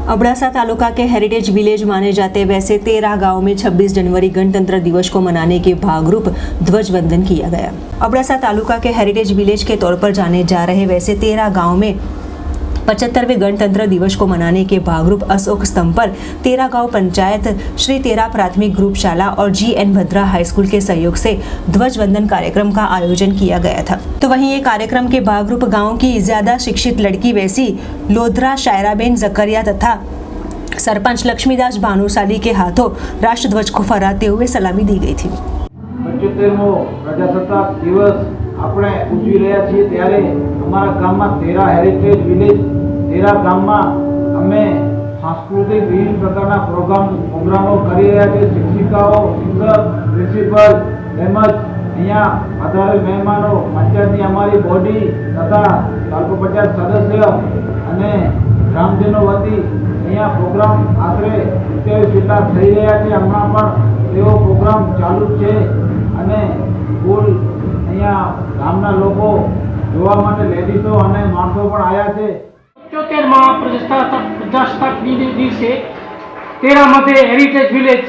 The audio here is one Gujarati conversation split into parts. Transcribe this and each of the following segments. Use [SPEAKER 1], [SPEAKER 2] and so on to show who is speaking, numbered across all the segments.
[SPEAKER 1] अबड़ासा तालुका के हेरिटेज विलेज माने जाते वैसे 13 गांव में 26 जनवरी गणतंत्र दिवस को मनाने के भागरूप ध्वजवंदन किया गया। अबड़ासा तालुका के हेरिटेज विलेज के तौर पर जाने जा रहे वैसे 13 गांव में 75वें गणतंत्र दिवस को मनाने के भागरूप अशोक स्तंभ पर 13 गांव पंचायत, श्री तेरा प्राथमिक ग्रुप शाला और GN भद्रा हाई स्कूल के सहयोग से ध्वजवंदन कार्यक्रम का आयोजन किया गया था। तो वहीं ये कार्यक्रम के भागरूप गांव की ज्यादा शिक्षित लड़की वैसी लोधरा शायराबेन जकरिया तथा सरपंच लक्ष्मीदास भानुशाली के हाथों राष्ट्र ध्वज को फहराते हुए सलामी दी गई थी।
[SPEAKER 2] 75मो प्रजासत्ताक दिवस આપણે ઉજવી રહ્યા છીએ ત્યારે અમારા ગામમાં તેરા હેરિટેજ વિલેજ તેરા ગામમાં અમે સાંસ્કૃતિક વિવિધ પ્રકારના પ્રોગ્રામો કરી રહ્યા છીએ। શિક્ષિકાઓ, શિક્ષક, પ્રિન્સિપલ તેમજ અહીંયા વધારે મહેમાનો, પંચાયતની અમારી બોડી તથા તાલુકા પંચાયત સદસ્ય અને ગ્રામજનો વતી અહીંયા પ્રોગ્રામ આશરે 27 જેટલા થઈ રહ્યા છે। હમણાં પણ એવો પ્રોગ્રામ ચાલુ છે અને કુલ અહીંયા ગામના લોકો જોવા માટે લેડીઝો અને માણસો પણ આવ્યા છે।
[SPEAKER 3] 75મા પ્રજાસત્તાક દિવસે તેરા મધ્ય હેરિટેજ વિલેજ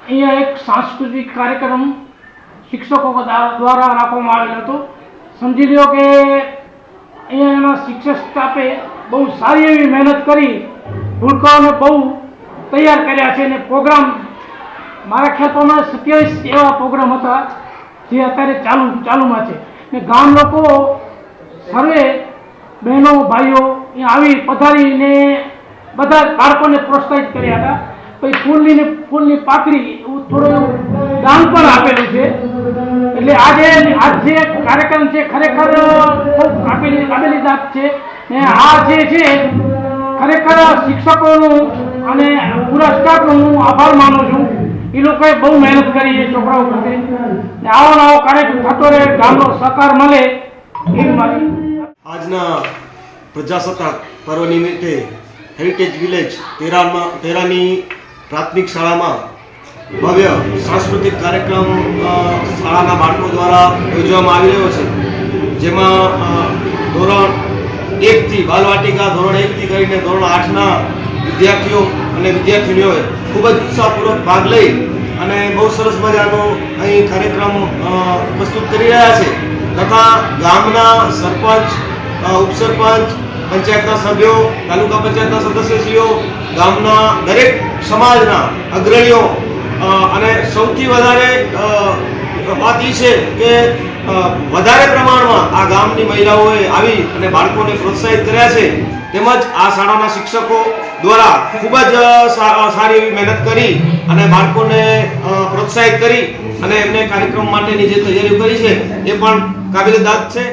[SPEAKER 3] અહીંયા એક સાંસ્કૃતિક કાર્યક્રમ શિક્ષકો દ્વારા રાખવામાં આવેલો હતો। સમજી લો કે અહીંયા એના શિક્ષક સ્ટાફે બહુ સારી એવી મહેનત કરી ભૂલકાઓને બહુ તૈયાર કર્યા છે અને પ્રોગ્રામ મારા ખ્યાલ પ્રમાણે 27 એવા પ્રોગ્રામ હતા જે અત્યારે ચાલુમાં છે ને ગામ લોકો સર્વે બહેનો ભાઈઓ અહીંયા આવી પધારીને બધા બાળકોને પ્રોત્સાહિત કર્યા હતા। પછી ફૂલની પાકડી એવું થોડું દાન પણ આપેલું છે। એટલે આજ જે કાર્યક્રમ છે ખરેખર ખૂબ કાબેલિદાત છે ને આ જે છે ખરેખર શિક્ષકોનું અને પૂરા સ્ટાફનો હું આભાર માનું છું। એ લોકોએ બહુ મહેનત કરી છે છોકરાઓ પ્રત્યે ને આવો નવો કાર્યક્રમ થતો રહે, ગામનો સહકાર મળે એવી મારી।
[SPEAKER 4] આજના પ્રજાસત્તાક પર્વ નિમિત્તે હેરિટેજ વિલેજ તેરાની પ્રાથમિક શાળામાં ભવ્ય સાંસ્કૃતિક કાર્યક્રમ શાળાના બાળકો દ્વારા યોજવામાં આવી રહ્યો છે, જેમાં ધોરણ 1 થી બાલવાટિકા, ધોરણ 1 થી કરીને ધોરણ 8ના વિદ્યાર્થીઓ અને વિદ્યાર્થીનીઓએ ખૂબ જ ઉત્સાહપૂર્વક ભાગ લઈ અને બહુ સરસ મજાનો અહીં કાર્યક્રમ પ્રસ્તુત કરી રહ્યા છે તથા ગામના સરપંચ, ઉપસરપંચ, પંચાયતના સભ્યો, તાલુકા પંચાયતના સદસ્યશ્રીઓ, ગામના દરેક સમાજના અગ્રણીઓ અને સૌથી વધારે વાત એ છે કે વધારે પ્રમાણમાં આ ગામની મહિલાઓએ આવી અને બાળકોને પ્રોત્સાહિત કર્યા છે। તેમજ આ શાળાના શિક્ષકો દ્વારા ખૂબ જ સારી એવી મહેનત કરી અને બાળકોને પ્રોત્સાહિત કરી અને એમને કાર્યક્રમ માટેની જે તૈયારીઓ કરી છે એ પણ કાબિલે દાદ છે।